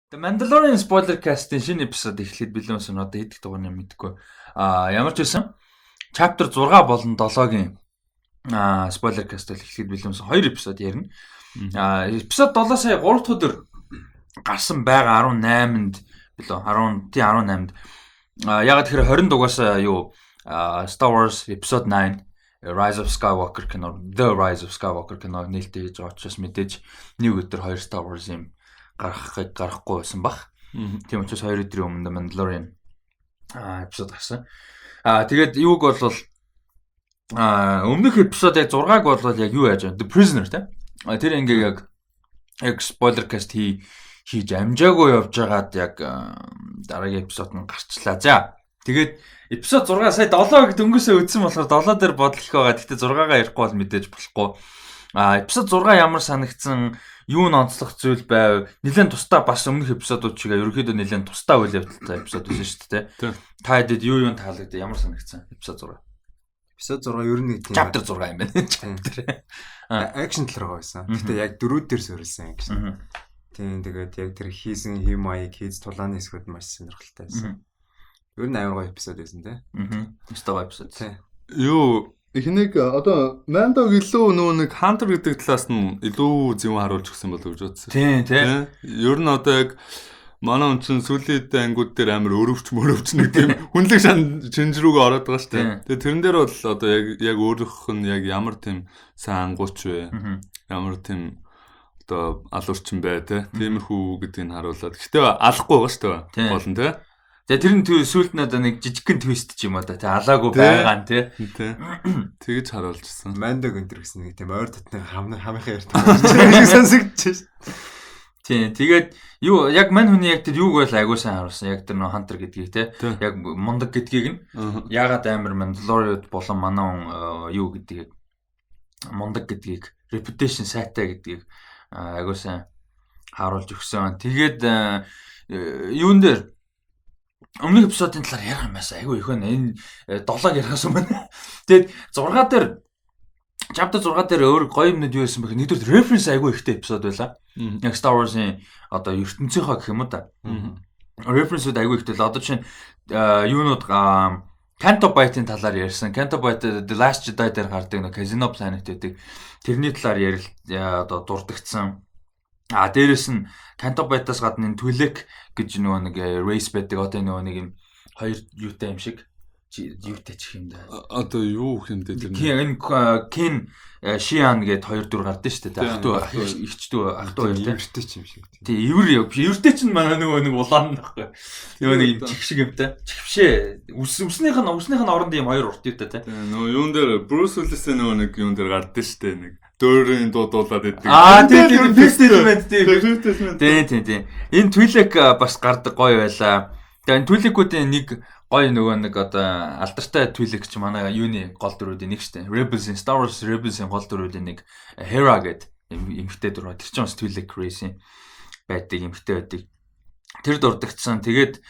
The Mandalorian spoiler cast-ийн шинэ эпизод эхлэхэд бэлэн ус нь одоо идэх дугаар нь мэдэхгүй. Ямар ч байсан chapter 6 болон 7-гийн spoiler cast эхлэхэд бэлэн ус 2 эпизод ярина. Эпизод 7 сая 3 дахь өдөр гарсан байгаа 18-нд билүү 18-нд. Яг тэгэхээр 20 дугаас юу Star Wars episode 9 Rise of Skywalker кино, The Rise of Skywalker кино нээлттэй хийж байгаа учраас мэдээж нэг өдөр 2 Star Wars юм гарахгүй байсан баг. Тийм учраас 2 өдрийн өмнө Mandalorian эпизод гарсан. Тэгээд юуг бол өмнөх эпизод яг 6-г бол яг юу яаж The Prisoner те. Тэр ингээ яг spoiler cast хийж амжаагүй явж байгаад яг дараагийн эпизод нь гарчлаа. За тэгээд эпизод 6 сая 7-г дөнгөсөө үтсэн болохоор 7 дээр бодол их байгаа. Гэхдээ 6-гаа ярихгүй бол мэдээж болохгүй. Эпизод 6 ямар санагдсан, юу н онцлог зүйл байв? Нилээн тустай бас өмнөх эпизодууд шиг ерөөхдөө нилээн тустай үйл явдалтай эпизод байсан шүү дээ. Та хэд юу таалагдав? Ямар санагдсан эпизод 6? Эпизод 6 ер нь тийм chapter 6 юм байна. Chapter. Акшн талраа байсан. Гэхдээ яг дөрүүдээр суурилсан акшн. Тийм тэгээд яг тэр хийсэн химаяг хийж тулааны хэсгүүд маш сонирхолтой байсан. Ер нь аюул гоё эпизод байсан тий. Става эпизод. Юу эхнийг одоо Мандог илүү нэг Hunter гэдэг талаас нь илүү зөв харуулж өгсөн болов гэж бодсон. Тийм тий. Ер нь одоо яг манай хүн чинь сүүлийн ангууд дээр амар өрөвч нэг тийм хүнлэг шинж рүүгээ ороод байгаа шүү дээ. Тэгээ тэрэн дээр бол одоо яг өөрөх нь яг ямар тийм сайн ангууч вэ? Ямар тийм одоо алуурчин бай те. Тиймэрхүү гэдгийг харуулад. Гэтэ алахгүй байгаа шүү дээ. Болно те. Тэгээ тэр нь сүүлд нь одоо нэг жижигхэн твист ч юм уу да тий алаагүй байгаа нь тий. Тэгэж харуулжсэн. Мандог өнтер гэсэн нэг тийм ойр дотны хамынхаа ярьдаг сонсогдож. Тий тэгээд юу яг мань хүний яг тэр юуг бол агуу сайн харуулсан. Яг тэр нөө хантер гэдгийг тий. Яг мундаг гэдгийг нь ягаад амар Mandalorian болон манай хүн юу гэдгийг мундаг гэдгийг reputation сайтай гэдгийг агуу сайн харуулж өгсөн. Тэгээд юун дээр өмнөх эпизодын талаар ярих юм байсан. Айгүй их байна. Энэ 7-г ярихаас өмнө. Тэгээд 6 дээр chapter 6 дээр өөр гоё юмнууд юу байсан бэ? Нэгдүгээр reference айгүй ихтэй эпизод байлаа. Яг Star Wars-ийн одоо ертөнцийнхөө гэх юм уу да. Reference-үүд айгүй ихтэй л. Одоо чинь юунууд Canto Bight-ийн талаар ярьсан. Canto Bight The Last Jedi дээр гардаг нэг Casino Planet гэдэг. Тэрний талаар одоо дурдгдсан. Дээрэс нь Canto Bight-аас гадна энэ Twi'lek гэж нөгөө нэг race байдаг. Одоо нөгөө нэг юм хоёр юутай юм шиг юутай ч юм да. Одоо юу хэмдэ тэр энэ Ken Shian гээд хоёр дүр гардаг шүү дээ. Ах トゥ ихчдүү ах トゥ хоёр эвэртэй ч юм шиг. Тий, эвэртэй ч манай нөгөө нэг улаан нөхгүй. Нөгөө нэг юм чих шиг юмтай. Чихвшээ үснийх нь оронд юм хоёр урт юутай тий. Нөгөө юун дээр Bruce Willis-ийн нөгөө нэг юун дээр гардаг шүү дээ нэг дөөрийн дуудуулаад байдаг. Тийм фестивалд тийм. Энэ Twi'lek бас гардаг гоё байлаа. Тэгээ энэ Twi'lek-үүдийн нэг гоё нөгөө нэг одоо алдартай Twi'lek ч манай юуны гол дүрүүдийн нэг штэ. Rebels-ийн Star Wars Rebels-ийн гол дүрүүдийн нэг Hera гэдэг эмэгтэй дүр. Тэр чинь бас Twi'lek race-ийн байдаг эмэгтэй байдаг. Тэр дурдгдсан. Тэгээд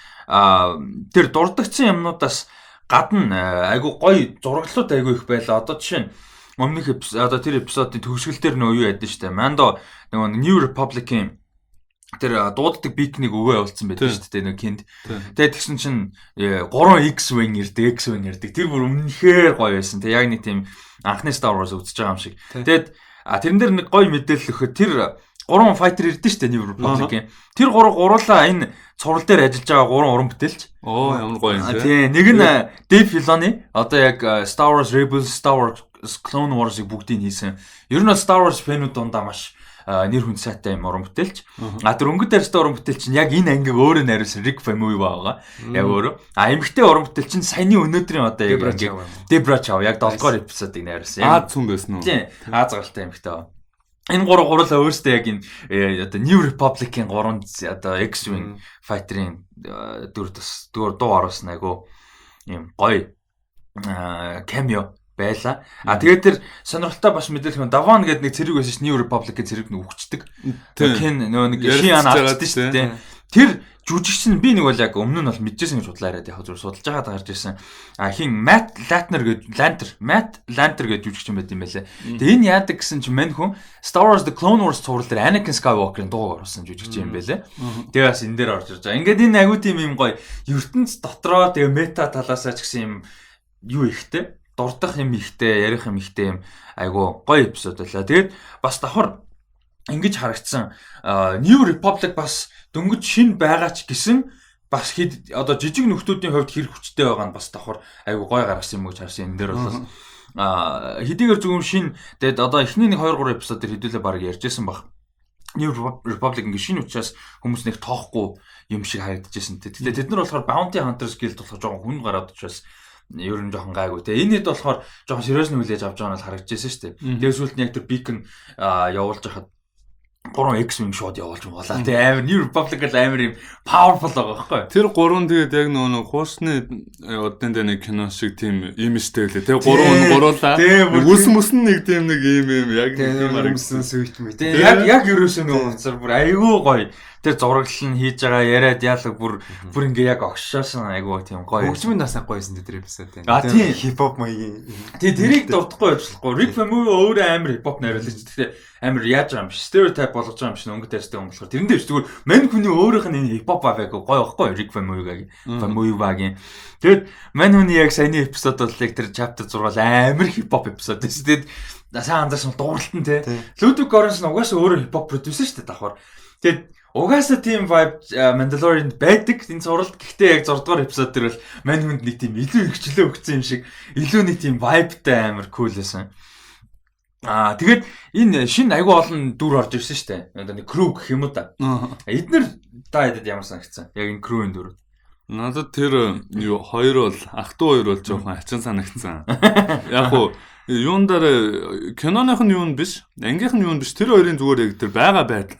тэр дурдгдсан юмнуудаас гадна айгу гоё зураглалууд айгу их байлаа. Одоо жишээ нь өмнөх одоо тэр эпизодын төгсгөл дээр нөгөө юу яд нь штэ. Mando нөгөө New Republic-ийн тэр дууддаг бикнийг өгөө явуулсан байдаг шүү дээ нэг кинд. Тэгээд тэгсэн чинь 3X-wing ирдэг. Тэр бүр өмнөхөр гоё байсан. Тэг яг нэг тийм анхны Star Wars үзэж байгаа юм шиг. Тэгээд тэрэн дээр нэг гоё мэдээлэл өгөхөд тэр 3 fighter ирдэ шүү дээ New Republic-ийн. Тэр гуруулаа энэ цуврал дээр ажиллаж байгаа 3 уран бүтээлч. Ямар гоё юм те. Тийм нэг нь Dave Filoni одоо яг Star Wars Rebels, Star Wars Clone Wars-ыг бүгдийг хийсэн. Ер нь Star Wars фэнүүд дундаа маш нэр хүнд сайтай юм уран бүтээлч. Тэр өнгөт дайрстай уран бүтээлч нь яг энэ ангийг өөрөө найруулсан Rick Famuyiwa байгаа. Яг өөрөө. Эмэгтэй уран бүтээлч нь саяны өнөөдрийн одоо яг Debra Chow яг 7-р эпизодыг найруулсан. Аз хүн байсан уу? Тийм. Аз гаралтай эмэгтэй. Энэ гурлаа өөрөөсөө яг энэ одоо New Republic-ийн 3 одоо X-wing fighter-ийн дуу оруулсан айгу юм гоё cameo байла. Тэгээд тэр сонирхолтой бас мэдээлэл нь Davon гэдэг нэг цэрэг байсан ш New Republic-ийн цэрэг нь үхчихдэг. Ken нөгөө нэг Shian авчдаг шүү дээ. Тэр жүжигч нь би нэг бол яг өмнө нь бол мэдчихсэн гэж бодлоо яриад яг зөв судалж байгаад гарч ирсэн. Хин Matt Lanter гэж жүжигч юм байт юм байлаа. Тэгээ энэ яадаг гэсэн чинь мань хүн Star Wars The Clone Wars цуврал дээр Anakin Skywalker-ын дууг оруулсан жүжигч юм байлаа. Тэгээ бас энэ дээр орж ирж байгаа. Ингээд энэ агуу тийм юм гоё ертөнц дотроо тэгээ мета талаасаа ч гэсэн юм юу ихтэй дурдах юм ихтэй ярих юм ихтэй юм айгуу гоё эпизод байлаа. Тэгээд бас давхар ингэж харагдсан New Republic бас дөнгөж шин байгаа ч гэсэн бас хэд одоо жижиг нөхдүүдийн хувьд хэр хүчтэй байгаа нь бас давхар айгуу гой гаргасан юм гэж харсан. Энэ дээр бол хэдийгээр зөвхөн шин тэгээд одоо эхний 1-2-3 эпизод дээр хэдүүлээ баг ярьжсэн баг. New Republic ингээ шинэ учраас хүмүүс нэг тоохгүй юм шиг харагдажсэн. Тэгээд тэд нар болохоор Bounty Hunters Guild болохоор жоохон хүн гараад учраас ер нь жоохон гайгүй те. Энэ хэд болохоор жоохон сериус нь хүлээж авч байгаа нь харагдажсэн шүү дээ. Тэгээд сүүлд нь яг тэр Beacon явуулж хахад 3 X-wing шууд явуулж байгаа. Тэ амар New Republic амар юм powerful байгаа байхгүй. Тэр 3 тэгээд яг нөгөө хуусны одны дээр нэг кино шиг тийм имижтэй лээ. Тэгээ 3 гуруулаа. Үс нэг тийм нэг юм яг тийм харагдсан sweet мэт. Яг ерөөсөө нөгөө уцаар бүр айгүй гоё. Тэр зураглал нь хийж байгаа яриад яалаг бүр ингээ яг огшоосон айгүй тийм гоё. Хөгжмөн нас гоёсэн тэр эпизод тийм. Тийм хипхоп маягийн. Тийм тэрийг дурдахгүй ажиллахгүй. Rick Famuyiwa өөрөө амар хипхоп найруулагч. Тэгэхээр амар яаж байгаа юм биш. Stereotype болгож байгаа юм биш. Өнгөтэй ярьдаг юм болохоор тэрэн дээр зүгээр мань хүний өөрийнх нь энэ хипхоп аваагүй гоё байхгүй Rick Famuyiwa-гийн. Тэгэд мань хүний яг саяны эпизод бол яг тэр chapter 6 амар хипхоп эпизод байсан. Тэгэд сайн анзаарсан дууралтан те. Ludwig Göransson угаасаа өөрөө хипхоп продюсер шүү дээ давхар. Тэгэд угаасаа тийм vibe Mandalorian байдаг энэ зуралт. Гэхдээ яг 6 дугаар эпизод дээр бол мань хүнд нэг тийм илүү ихчлээ өгсөн юм шиг илүү нэг тийм vibeтай амар cool байсан. Тэгээд энэ шинэ айгу олон дүр орж ирсэн шүү дээ. Одоо нэг crew гэх юм уу да. Эднэр даадад ямар санагдсан? Яг энэ crew-ийн дүр. Надад тэр хоёр бол ах トゥ хоёр бол жоохон ачин санагдсан. Яг уу юун дээр киноных нь юу нь биш, ангийнх нь юу нь биш. Тэр хоёрын зүгээр яг тэр байгаа байдал.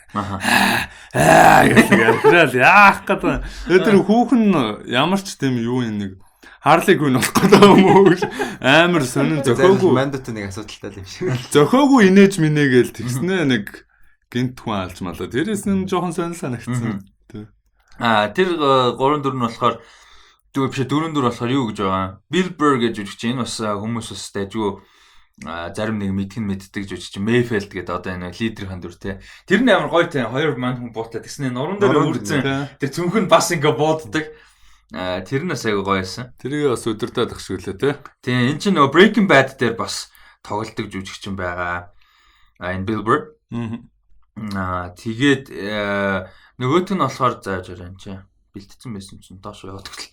Яах яах гэдэг. Тэр хүүхэн ямар ч тийм юу нэг Харлиг хүн болох гэдэг юм уу? Амар сонин зөхөөгүй. Мандат нэг асуудалтай юм шиг. Зөхөөгүй инээж минэгээл тэгснэ нэг гинт хүн алж малаа. Тэрээс нь жоохон сонин санагдсан. Тэр 3-4 нь болохоор биш 4-4 болохоор юу гэж байгаа? Bill Burr гэж үжигч энэ бас хүмүүс бас дайггүй зарим нэг мэддэг жүжигч Mayfield гэдэг одоо энэ лидерийн дүр те. Тэр нь амар гоё те. Хоёр манд хүн буутаад тэгснэ нуран дээр үрдсэн. Тэр цүнх нь бас ингээ бууддаг. Тэр нь бас айгу гоё байсан. Тэрийг бас өдөртөө тагшгүлээ те. Тийм эн чинь нөгөө Breaking Bad дээр бас тоглолдог жүжигч юм байгаа. Энэ Bill Burr. Тэгээд нөгөөт нь болохоор зааж байгаа юм чи. Бэлдсэн байсан чинь доош яваад гэл.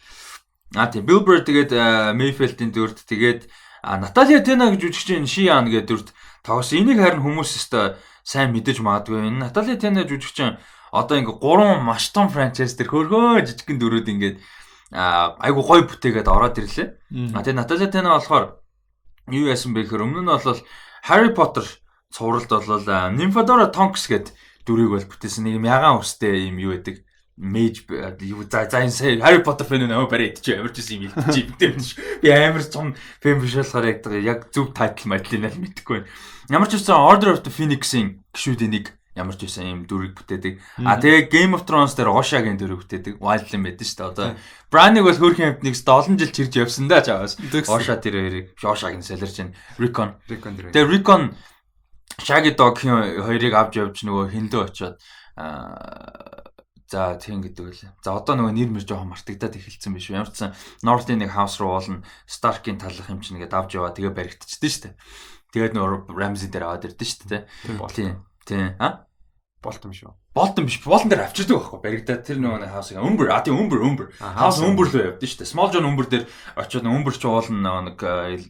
Тийм Bill Burr тэгээд Mayfield-ийн дүрд тэгээд Наталья Тена гэж жүжигч энэ Шиан гэдэг дүрд тоглосон. Энийг харин хүмүүс өстой сайн мэдэж магадгүй. Энэ Наталья Тена жүжигч одоо ингээ 3 маш том франчайз төр хөргөө жижигхэн дүрүүд ингээд айгу гой бүтээгээд ороод ирлээ. Тэгээ Наталья Тена болохоор юу яасан бэ гэхээр өмнө нь бол Harry Potter цувралд бол Nymphadora Tonks гэдэг дүрийг бол бүтээсэн. Нэг юм ягаан өстэй юм юу байдаг. Mage юу за энэ Harry Potter фэн нөө барайд чи ямар ч юм хэлчих. Би амар том фэн биш болохоор яг зөв тайтл мэдлээ нэл мэдэхгүй байна. Ямар ч байсан Order of the Phoenix-ийн гишүүдийн нэг ямар ч байсан юм дүрийг бүтээдэг. Тэгээ Game of Thrones дээр Osha-гийн дүрийг бүтээдэг. Wildling байдаг шүү дээ. Одоо Bran-ыг бол хөрхийн амтныг 7 жил чирж явсан да чаавас. Osha тэр хоёрыг Osha-гийн солирч байна. Rickon. Тэгээ Rickon Shaggy Dog-ийн хоёрыг авч явж нөгөө хинлөө очиод за тийм гэдэг үлээ. За одоо нөгөө нэр мэр жоохон мартагдаад эхэлсэн биш үү? Ямар ч сан North-ийн нэг house руу уулна Stark-ийн талах юм чинь ингээд авч яваа тэгээ баригдчихдээ шүү дээ. Тэгээд нөгөө Ramsay дээр аваад ирдэ шүү дээ. Тийм. Болтон биш үү? Болтон биш. Болтон дээр авчирдаг байхгүй баригдаад тэр нөгөө house-ыг Umber. Тийм Umber. House Umber руу явдсан шүү дээ. Small John Umber дээр очиод Umber ч уулна нэг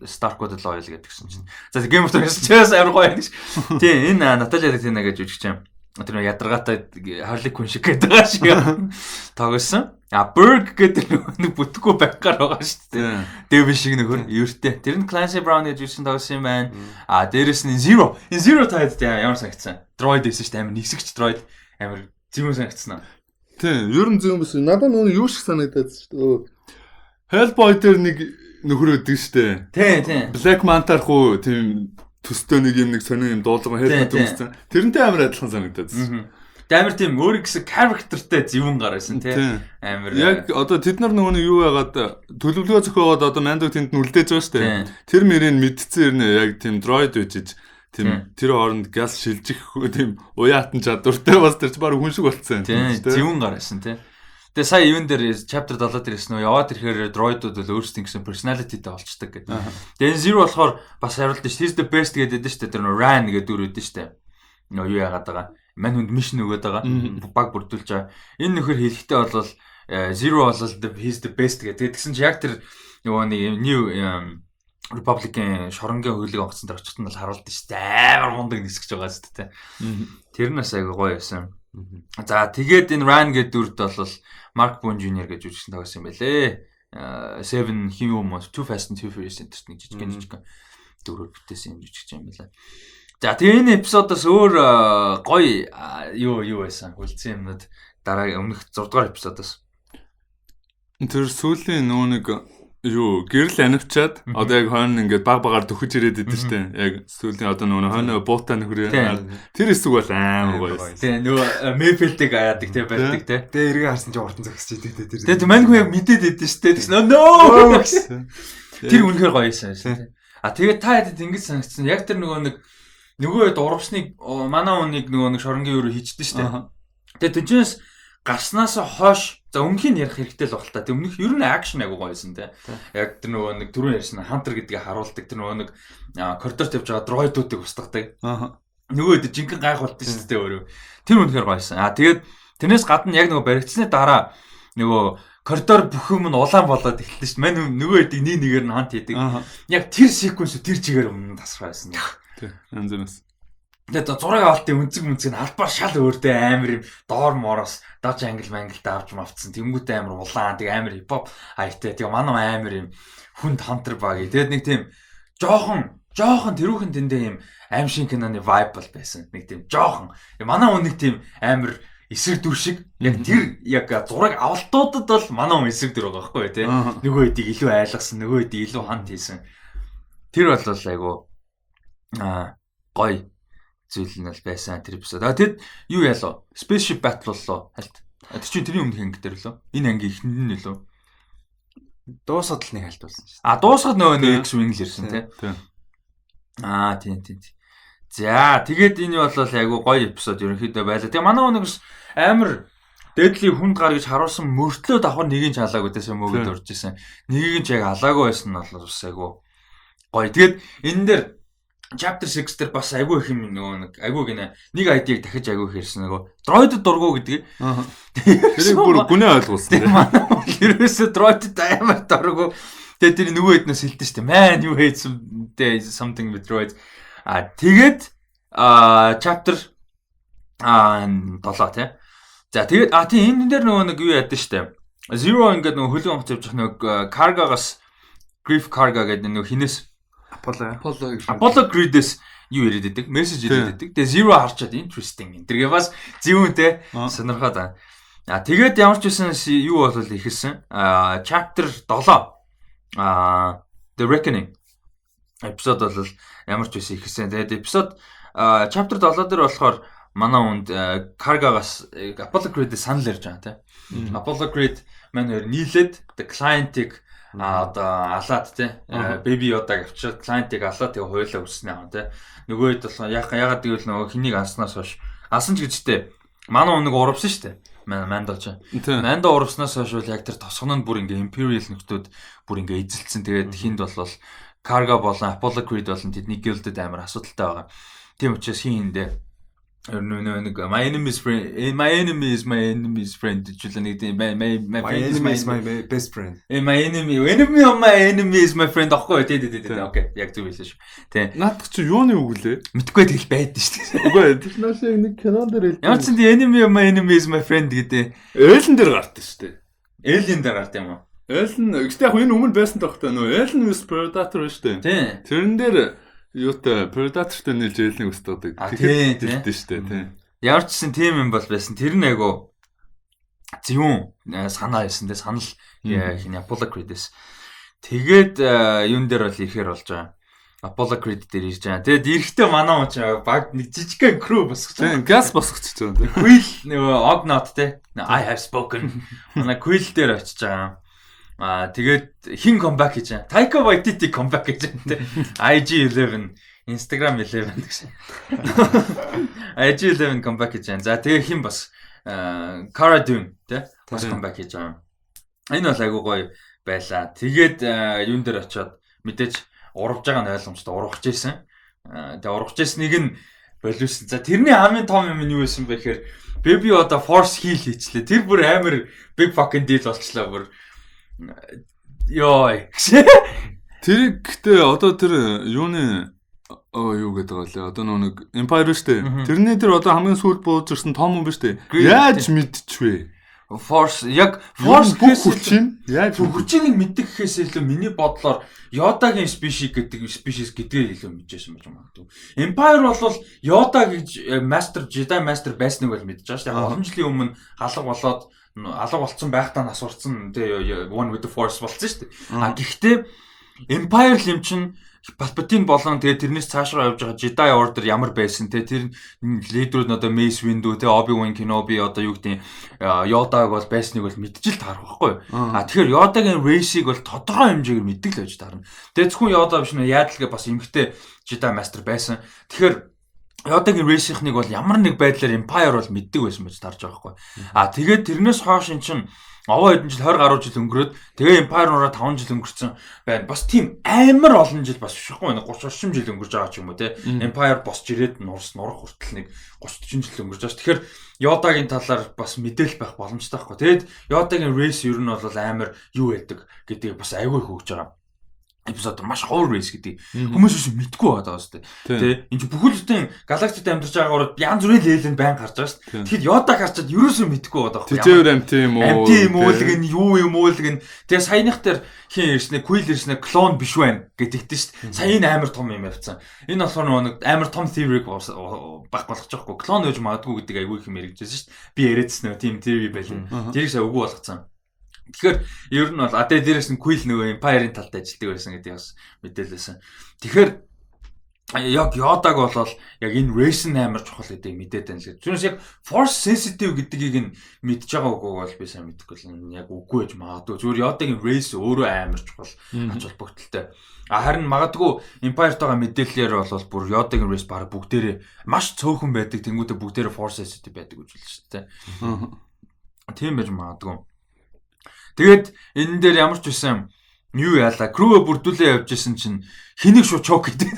Stark-ууд л ойл гэдгсэн чинь. За Game of Thrones чээс амар гоё юм шиг. Тийм энэ Наталья Тена гэж үжигч юм. Тэр ядаргаатай Harley Quinn шиг гэдэг байгаа шиг тоглосон. Berg гэдэг нэг бүтггүй байгаар байгаа шүү дээ. Дэв шиг нөхөр ертэй. Тэр нь Clancy Brown гэж үсэн тоглосон юм байна. Дээрэс нь Zero. Энэ Zero Tide ямар санагдсан? Droid байсан шүү дээ. Амар нэгсэгч droid. Амар зүүн санагдсан аа. Тийм, ер нь зүүн биш. Надад нөгөө юу шиг санагдаад шүү дээ. Hellboy дээр нэг нөхөр өддөг шүү дээ. Тийм. Black Manta хуу тийм төстэй нэг юм нэг сонин юм дуулган хэлбэр төссөн. Тэрнтэй амар адилхан санагдаад байна. амар тийм өөр гэсэн characterтэй зөвүүн гар байсан тий. Амар яг одоо тэд нар нөгөө юу яагаад төлөвлөгөө зохиогоод одоо Мандо тэнд нь үлдээж байгаа шүү дээ. Тэр мөрийг мэдсэн ирнэ яг тийм дроид үжиж тийм тэр хооронд газ шилжих тийм уяатан чадвартай бас тэр баг хүн шиг болцсон тийм зөвүүн гар байсан тий. Тэгээ сая юун дээр chapter 7 дээр ирсэн нөө яваад ирэхээр дроидууд бол өөрсдийн гэсэн personalityтэй болчдаг гэдэг. Тэгээ энэ Zero болохоор бас хариулт нь he's the best гэдэг дээ шүү дээ. Тэр нөө Ryan гэдэг дүр үүдэн шүү дээ. Нөө юу яагаад байгаа. Мань хүнд mission өгöd байгаа. Баг бүрдүүлж байгаа. Энэ нөхөр хэлэхдээ бол Zero бол he's the best гэдэг. Тэгсэн чи яг тэр нөгөө нэг new Republican шоронгийн хөглөг онгоцсон дээр очихт нь бол харуулдаг шүү дээ. Амар мундаг нисгэж байгаа шүү дээ. Тэр нь бас айгүй гоё байсан. За тэгээд энэ Ryan гэдэг дүрд бол Mark Boone Jr. гэж үжигсэн тоглосон юм байлээ. Seven Humans, Too Fast and Too Furious гэдэг нэг жижиг дүрээр бүтээсэн юм жижиг юм байлаа. За тэгээ энэ эпизодоос өөр гоё юу байсан үлдсэн юмнууд дараа өмнөх 6 дугаар эпизодоос. Тэр сүүлийн нөө нэг юу гэрэл анивчаад одоо яг хойно ингээд баг багаар дөхөж ирээд идэв штэ. Яг сүүлийн одоо нөгөө хойно буутаа нөхөр тэр хэсэг бол амар гоё. Тэгээ нөгөө Mayfield-ыг аяадаг те барьдаг те. Тэгээ эргээ харсан чи уртан зогсож идэв те. Тэгээ маньгүй яг мэдээд идэв штэ. Тэгсэн нөө. Тэр үнэхээр гоё байсан штэ. А тэгээ та хэд ингэж санагдсан. Яг тэр нөгөө дурвчныг манай хүнийг нөгөө нэг шоронгийн өрөө хийчихдээ штэ. Тэгээ тэнчнээс гарснаас хойш за өмнөх нь ярих хэрэгтэй л баг та. Тэг өмнөх ер нь акшн агуу гоёсэн те. Яг тэр нөгөө нэг түрүүн ярьсан хантер гэдгийг харуулдаг. Тэр нөгөө нэг коридорт явж байгаа дроидуудыг устгадаг. Нөгөө хэд жинхэнэ гайх болдсон шүү дээ өөрөө. Тэр үнэхээр гоёсэн. Тэгээд тэрнээс гадна яг нөгөө баригдсны дараа нөгөө коридор бүх юм нь улаан болоод эхэллээ шүү. Мань нөгөө хэдийг нэгээр нь хант хийдэг. Яг тэр секвенс тэр чигээр өмнө тасраа байсан. Тэг. Янзэнэс. Тэгээд зураг авалтын үнцэг нь албаар шал өөртөө амар юм доор моороос даж англ манглтай авч мавцсан. Тэнгүүтээ амар улаан тэг амар хипхоп хайтай. Тэгээ манай амар юм хүнд хантер баг. Тэгээд нэг тийм жоохон тэрүүхэн тэндээ юм аим шин киноны vibe бол байсан. Нэг тийм жоохон. Манай хүн нэг тийм амар эсрэг дүр шиг яг тэр яг зураг авалтуудад бол манай хүн эсрэг дүр байгаа байхгүй тий. Нөгөө хэдийг илүү айлгсан, нөгөө хэдийг илүү хант хийсэн. Тэр бол айгу гоё зүйл нь байсан тэр эпизод. Тэгэд юу яалаа? Spaceship Battle боллоо. Хальт. Тэр чинь тэрний өмнөх анги дээр лөө. Энэ анги ихэнд нь лөө. Дуусаад л нэг хальт болсон шүү. Дуусаад нөгөө нэг X-Wing л ирсэн тий. Тийм. За тэгээд энэ бол айгу гоё эпизод ерөнхийдөө байлаа. Тэгээ манай нэг амар Deadly хүнд гар гэж харуулсан мөртлөө давхар нэгийг ч халаагүй дэсэн мөгөд урж исэн. Нэгийг ч яг халаагүй байсан нь бол бас айгу гоё. Тэгээд энэ дээр Chapter 6 дээр бас айгүй их юм нөгөө нэг айгүй гинэ нэг ID-г дахиж айгүй хэрсэн нөгөө дроид дургуу гэдэг. Тэрийг бүр гүнээ ойлгуулсан. Ерөөсө дроид амар дургуу. Тэгээ тэр нөгөө хэднээс хэлдэж штэ. Man you hate something with droids. Тэгээд chapter 7 тий. За тэгээд тийм энэ дээр нөгөө нэг юу яадаг штэ. Zero ингээд нөгөө хөлөө онгоц явж нөгөө Karga-гаас Grief Karga гэдэг нөгөө хинээс Apollo Creed-с юу яриад байдаг? Мессеж яриад байдаг. Тэгээ Zero харчаад interesting. Тэгээ бас зөвүүнтэй сонирхоод байна. Тэгээд ямар ч байсан юу болол ихэлсэн. Chapter 7 The Reckoning episode бол ямар ч байсан ихэлсэн. Тэгээд episode chapter 7 дээр болохоор манай хүнд Karga-гаас Apollo Creed-с санал ярьж байгаа тийм. Apollo Creed маань нийлээд the client-ыг одоо алаад тий baby yoda авчирд client-ыг алаад тэгээ хуйлаа өснө аа тий нөгөө хэд бол ягаад гэвэл нөгөө хэнийг анснаас хойш асан ч гэжтэй манай нэг урвсан штэ Мандо ч Мандо урвснаас хойш бол яг тэр тосгоно нь бүр ингээ imperial нөхдүүд бүр ингээ эзэлсэн тэгээд хинд бол Karga болон Apollo Creed болон тэдний guild-д амар асуудалтай байгаа тийм учраас хиндэ нэг my enemy is my enemy's friend гэж л нэг тийм my enemy is my best friend. My enemy of my enemy is my friend ахгүй тий. Окей, яг зөв хэлсэн шүү. Тий. Наадах чи юуны үг лээ? Мэдгүй тэгэл байдаг шүү. Үгүй тэр нааш яг нэг кинон дээр хэлдэг. Ямар ч тийм enemy of my enemy is my friend гэдэг. Alien дээр гардаг шүү. Alien дээр гардаг юм уу? Alien гэхдээ яг энэ өмнө байсан тохтой нөө Alien vs Predator шүү. Тий. Тэрэн дээр юутай Predator-тэй нэлж ээлний устгадаг. Тийм шүү дээ. Ямар ч гэсэн тийм юм бол байсан. Тэр нь айгу зөвүүн санаа байсан те санал хин Apollo Creed-с. Тэгээд юун дээр бол ихээр болж байгаа. Apollo Creed дээр ирж байгаа. Тэгээд эрэхтэй манай хүн чинь баг нэг жижигхэн crew босгож байгаа. Тийм, газ босгочихж байгаа. Quill нөгөө Ognaut те. I have spoken. Манай Quill дээр очиж байгаа. Тэгээд хин comeback хийж байгаа. Taika Waititi comeback хийж байгаа те. IG11, Instagram 11 гэсэн. IG11 comeback хийж байгаа. За тэгээ хин бас Cara Dune те. Бас comeback хийж байгаа. Энэ бол айгуу гоё байлаа. Тэгээд юун дээр очиод мэдээж урвж байгаа нь ойлгомжтой урвахж ирсэн. Тэгээ урвахж ирснийг нь болиулсан. За тэрний хамгийн том юм нь юу байсан бэ гэхээр Baby Yoda Force Heal хийчлээ. Тэр бүр амар big fucking deal болчлаа бүр. Йой. Тэр гэхдээ одоо тэр юуны юу гэдэг вэ? Одоо нэг Empire штэ. Тэрний тэр одоо хамгийн сүүлд бууж ирсэн том юм ба штэ. Яаж мэдчихвэ? Force яг Force хүчин яаж хүчийг нь мэддэг гэхээс илүү миний бодлоор Yoda-гийн species гэдгээ илүү мэдчихсэн байж магадгүй. Empire бол Yoda гэж Jedi Master байсныг бол мэдж байгаа шүү дээ. Олон жилийн өмнө алга болцсон байхдаа нас урцсан тэгээ One with the Force болсон шүү дээ. Гэхдээ Empire юм чинь Palpatine болон тэгээ тэрнээс цаашаа явж байгаа Jedi Order ямар байсан те тэр лидерүүд нь одоо Mace Windu те Obi-Wan Kenobi одоо юу гэдэг Yoda-г бол байсныг бол мэдчихэл таарах байхгүй. Тэгэхээр Yoda-гийн race-ийг бол тодорхой хэмжээгээр мэддэг л байж таарна. Тэгээ зөвхөн Yoda биш нэ яадлага бас эмхтэй Jedi Master байсан. Тэгэхээр Yoda-гийн race-ийнхнийг бол ямар нэг байдлаар Empire бол мэддэг байсан байж таарж байгаа байхгүй. Тэгээд тэрнээс хойш эн чинь овоо хэдэн жил 20 гаруй жил өнгөрөөд тэгээ Empire нураа 5 жил өнгөрцөн байна. Бас тийм амар олон жил бас бишгүй байна. 30 жил өнгөрж байгаа ч юм уу те. Empire босч ирээд нурах хүртэл нэг 30 жил өнгөрж байгаа ш. Тэгэхээр Yoda-гийн талаар бас мэдээлэл байх боломжтой байхгүй. Тэгээд Yoda-гийн race ер нь бол амар юу байдаг гэдгийг бас айгүй хөгж байгаа. Эпизод маш ховор race гэдэг. Хүмүүс биш мэдгүй байгаа шүү дээ. Тэ энэ бүхэлдээ галактикт амьдарч байгаагаар янз бүрийн лээлэнд байн гарч байгаа шүү дээ. Тэгэхэд Yoda харчаад ерөөсөө мэдгүй байгаа байхгүй. Тэжээр амт юм уу? Амт юм уу л гэн юу юм уу л гэн. Тэгээ саяных дээр хин ирснэ, Quill ирснэ, клон биш байна гэдэгтэй шүү дээ. Сая энэ амар том юм явцсан. Энэ болохоор нэг амар том theory байх болгож байгаа байхгүй. Клон гэж магадгүй гэдэг айгүй их мэрэгжсэн шүү дээ. Би яриадсан нөө тийм theory байлаа. Тэрийг сая үгүй болгоцсон. Тэгэхээр ер нь бол дээрээс нь Quill нөгөө Empire-ийн талд ажилладаг байсан гэдэг бас мэдээлэлсэн. Тэгэхээр яг Yoda-г бол яг энэ race нь амар чухал гэдгийг мэдээд байна л. Түүнээс яг Force sensitive гэдгийг нь мэдж байгаа үгүй бол би сайн мэдэхгүй л яг үгүй гэж магадгүй. Зүгээр Yoda-гийн race өөрөө амар чухал ач холбогдолтой. Харин магадгүй Empire-тойгоо мэдээллээр бол бүр Yoda-гийн race баг бүгдээрээ маш цөөхөн байдаг. Тэнгүүдээ бүгдээрээ Force sensitive байдаг гэж хэлж шүү дээ. Тийм байж магадгүй. Тэгээд энэ дээр ямар ч байсан юу яалаа crew бүрдүүлээ явж исэн чинь хэнийг шууд чок гэдэг.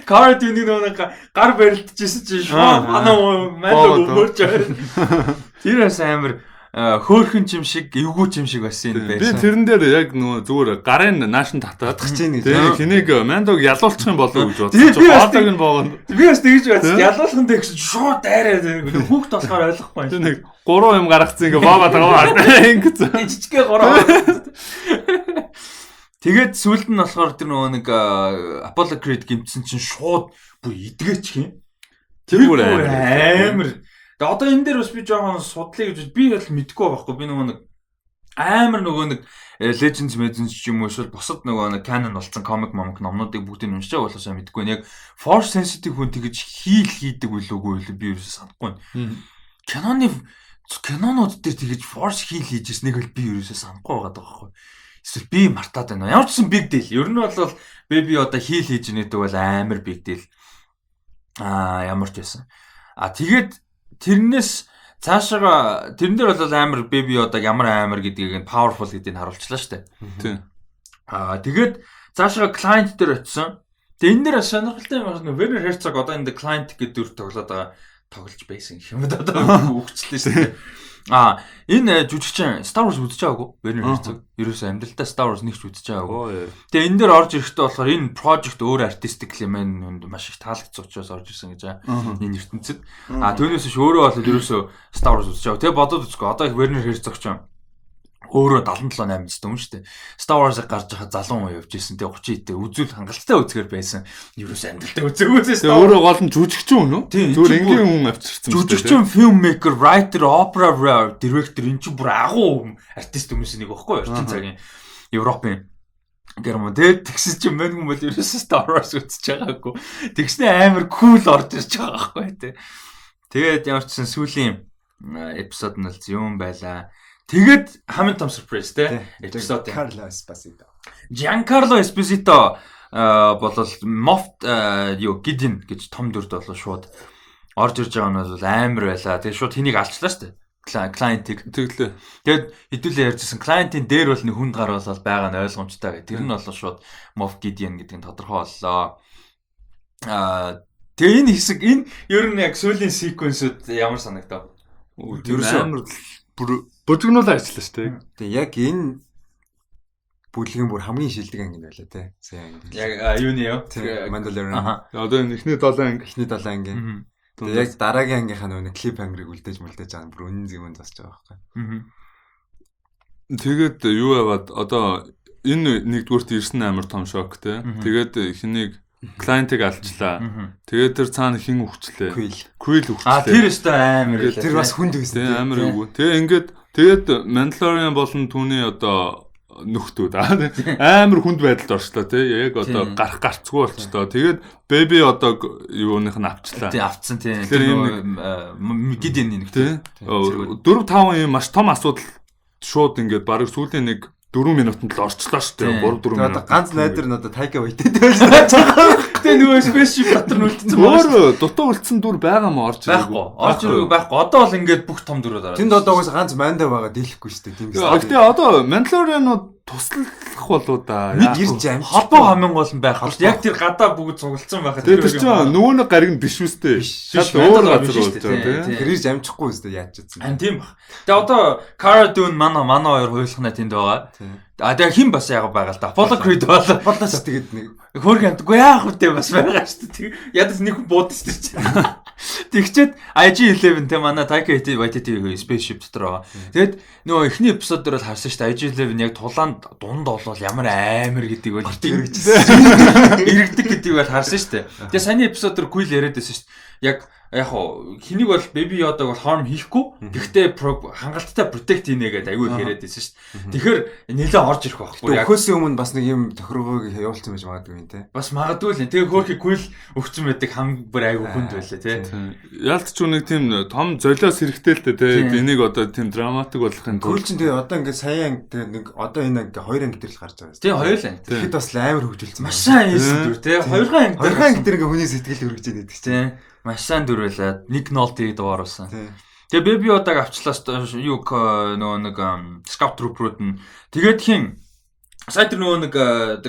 Cara Dune нэг гар барилдчихсэн чинь шууд манай мал өмөрч байгаа. Тэрээс амар хөөхөн чим шиг, эвгүй чим шиг байсан юм байсан. Би тэрэн дээр яг нөгөө зүгээр гарын наашин татаадах чинь тийм хэнийг Mando-г ялуулчих юм болов уу гэж бодсон. Хоолойг нь боогоно. Би бас тэгж бодсон. Ялуулхан дээр гэсэн шууд дайраад хүүхд болохоор ойлгохгүй юм. Нэг 3 юм гаргацсан ингээ боогоод байгаа. Ингээ жижигхэн 3. Тэгээд сүүлд нь болохоор тэр нөгөө нэг Apollo Creed гимтсэн чинь шууд бүр идгээч юм. Тэр бүр амар. Тэгээ одоо энэ дээр бас би жоохон судлаа гэж би бол мэдэхгүй байхгүй. Би нөгөө нэг амар нөгөө нэг Legends ч юм уу эсвэл бусад нөгөө нэг canon болсон comic номнуудыг бүгдийг уншиж байгаа болохоо мэдэхгүй. Яг Force sensitive хүн тэгж хийдэг үлээгүй би ерөөсөө санахгүй байна. Кинонууд дээр тэгж Force хийж ирснийг бол би ерөөсөө санахгүй байгаа байхгүй. Эсвэл би мартаад байна. Ямар ч гэсэн big deal. Ер нь бол Baby Yoda хийж нэдэг бол амар big deal. Ямар ч байсан. Тэгээд тэрнээс цаашаага тэрэн дээр бол амар Baby Yoda ямар амар гэдгийг нь powerful гэдгийг харуулчлаа шүү дээ. Тийм. Тэгээд цаашаага client дээр очисон. Тэгээ энэ дээр сонирхолтой юм байна. Werner Herzog одоо энэ client гэдэг дүр тоглож байсан юм одоо үгчлээ шүү дээ. Энэ жүжигчин Star Wars үзэж байгаагүй Werner Herzog. Ерөөсөө амьдралдаа Star Wars нэг ч үзэж байгаагүй. Тэгээ энэ дээр орж ирэхдээ болохоор энэ project өөр artistically маш их таалагдсан учраас орж ирсэн гэж байгаа. Энэ ертөнцид. Түүнээс ч өөрөө бол ерөөсөө Star Wars үзэж байгаа. Тэгээ бодоод үзгүй. Одоо их Werner Herzog ч өөрөө 77 8 юм шүү дээ. Star Wars-ыг гарч байхад залуу хүн явж ирсэн. Тэгээ 30 идэ үзүүл хангалттай үзгээр байсан. Ерөөсөө амьдралдаа үзээгүйсэн. Тэгээ өөрөө гол нь жүжигчин хүн үү? Зүгээр энгийн хүн авчирсан. Жүжигчин, filmmaker, writer, opera director энэ ч бүр агуу артист хүмүүсийн нэг баггүй орчин цагийн Европын. Гэрмэ тэгээд тэгсэн чинь мань хүмүүс ерөөсөө Star Wars үзэж байгаагүй. Тэгснэ амар cool орж ирж байгаа байхгүй тий. Тэгээд ямар ч сан сүүлийн эпизод нь л юм байла. Тэгээд хамгийн том surprise тий эпизод Giancarlo Esposito болол Moff Gideon гэж том дүрд болоо шууд орж ирж байгаа нь бол амар байла. Тэгээд шууд хэнийг алчлаа шүү дээ. Клиентыг тэглээ. Тэгээд хэдүүлээ ярьжсэн клиентийн дээр бол нэг хүнд гар болол байгаа нь ойлгомжтой гэх. Тэр нь бол шууд Moff Gideon гэдэг нь тодорхой боллоо. Тэгээ энэ хэсэг энэ ер нь яг сүүлийн секвенсүүд ямар санагдав? Ерөөсөө бүжгнүүл ажиллаа шүү дээ. Тэгээ яг энэ бүлгийн бүр хамгийн шилдэг анги байлаа те. Сая анги. Яг юу нэ юу? Mandalorian. Одоо энэ эхний 7 анги. Эхний 7 анги. Тэгээ яг дараагийн ангийнхаа нөгөө клип хангрыг үлдээж мүлдээж байгаа бүр үнэн зөвөн засч байгаа байхгүй. Тэгээд юу яваад одоо энэ нэгдүгüүрт ирсэн амар том шок те. Тэгээд хэнийг клиентыг алчлаа. Тэгээд тэр цаана хин өгчлээ. Quill өгчлээ. Тэр өстой амар. Тэр бас хүнд байсан. Тийм амар үгүй. Тэгээ ингээд тэгээд Mandalorian болон түүний одоо нөхдүүд амар хүнд байдалд орчлоо тий. Яг одоо гарцгүй болчлоо. Тэгээд baby одоо юуных нь авчлаа. Тий авцсан тий. Тэр юм Gideon нэг тий. 4-5 юм маш том асуудал шууд ингээд бараг сүүлийн нэг 4 минутанд л орчлоо шүү дээ. 3-4 минут. Одоо ганц найдар нь одоо Taika Waititi байсан. Тэгээ нөгөө spaceship дотор нь үлдсэн байна. Өөр дутуу үлдсэн дүр байгаа мó орж байхгүй. Орж ирээгүй байхгүй. Одоо бол ингээд бүх том дүрүүд ороод. Тэнд одоо угсаа ганц Manda байгаа дийлэхгүй шүү дээ. Тийм биз. Гэтэ одоо Mandalorian-ууд туслах болоо да. Нэг ирж амт. Холбоо хамгийн гол нь байх. Яг тэр гадаа бүгд цуглдсан байхад тэр чинь нөгөө нэг гариг нь биш үстэй. Шал өөр газар болж байгаа тийм. Тэр ирж амжихгүй үстэй яаж чадсан. Тийм баг. Тэгээ одоо Cara Dune манай хоёр хуйлахна тэнд байгаа. Тэгээ хин бас яг байгаа л да. Apollo Creed болоо. Болоос тэгээд нэг хөргөн амтгүй яах вэ бас байгаа шүү дээ. Ядаж нэг хүн буудаж шүү дээ. Тэгчээд IG-11 те манай Taika Waititi spaceship дотор байгаа. Тэгээд нөгөө эхний эпизод дээр бол харсан шүү дээ. IG-11 яг тулаанд дунд болвол ямар амар гэдэг бол иргэдэг гэдгийг бол харсан шүү дээ. Тэгээ саяны эпизод дээр Quill яриад байсан шүү дээ. Яг хэнийг бол Baby Yoda-г бол harm хийхгүй. Гэхдээ хангалттай protect хийнэ гэдэг аюу их яриад байсан шүү дээ. Тэгэхээр нэлээд орж ирэх байхгүй. Өхөөсөө өмнө бас нэг юм тохиргоог явуулсан байж магадгүй юм те. Бас магадгүй л. Тэгээ хөөрхи Quill өгсөн байдаг хам бүр аюу хүнд байлаа те. Ялт ч нэг тийм том золиос хэрэгтэй л те. Энийг одоо тийм драматик болгохын Quill чинь тэгээ одоо ингээд сая анги нэг одоо энэ анги 2 анги дээр л гарч байгаа. Тэгээ 2 анги. Тэгэхэд бас амар хөгжүүлсэн. Маш сайн хийсэн дүр те. 2 анги дээр ингээ хүний сэтгэл өргөж яадаг чинь. Маш сайн дүр байлаа. Nick Nolte дуурсан. Тэгээ Baby Yoda-г авчлаа юу нөгөө нэг Scout Trooper-ууд нь тэгээд хин сая тэр нөгөө нэг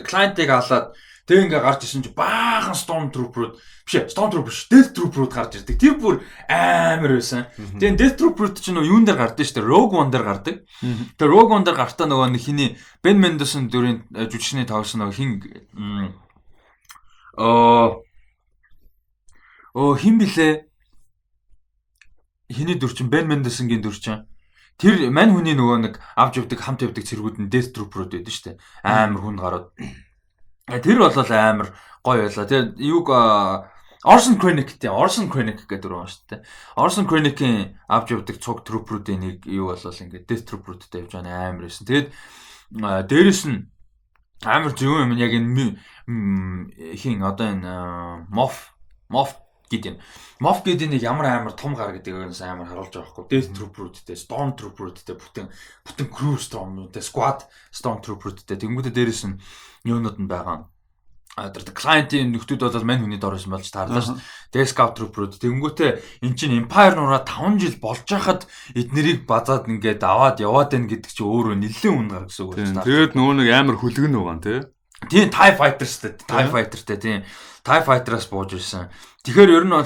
client-ыг халаад тэг ингээ гарч исэн чи баахан Storm Trooper-ууд биш Storm Trooper ш Death Trooper-ууд гарч ирдэг. Тэр бүр амар байсан. Тэгээ Death Trooper-ууд ч нөгөө юун дээр гардаг шүү дээ. Rogue One дээр гардаг. Тэгээ Rogue One дээр гартаа нөгөө нэг хиний Ben Mendelsohn дүрийн жүжигчний тоглосон нөгөө хин хин блэ хиний дүр чинь Ben Mendelsohn-гийн дүр чинь тэр мань хүний нөгөө нэг авч явдаг хамт явдаг цэргүүд нь Death Trooper-ууд байдаг шүү дээ. Амар хүн гараад тэр бол амар гоё байлаа. Тэгээд юуг Orson Krennic гэдэг дүр байна шүү дээ. Orson Krennic-ийн авч явдаг цуг Trooper-уудын нэг юу болол ингээд Death Trooper-уудтай явж байгаа амар байсан. Тэгээд дээрэс нь амар зөв юм яг энэ хин одоо энэ Moff Gideon-ийг ямар амар том гар гэдгийг амар харуулж байгаа байхгүй. Death Trooper-уудтэй, Storm Trooper-уудтэй бүтэн crew Storm-уудтэй, squad Storm Trooper-уудтэй тэнгуүдэ дээрээс нь юунууд нь байгаа. Тэр client-ийн нөхдүүд бол мань хүний дор байсан болж таарлаа шүү. Тэгээ Scout Trooper-ууд тэнгуүтэ эн чинь Empire нураа 5 жил болж хахад эднэрийг базаад ингээд аваад яваад байна гэдэг чинь өөрөө нэлээд үн гар гэсэн үг байна. Тэгээд нөгөө нэг амар хүлгэн байгаа тий. Тийм TIE Fighter-тэй тийм TIE Fighter-аас бууж ирсэн. Тэгэхээр ер нь бол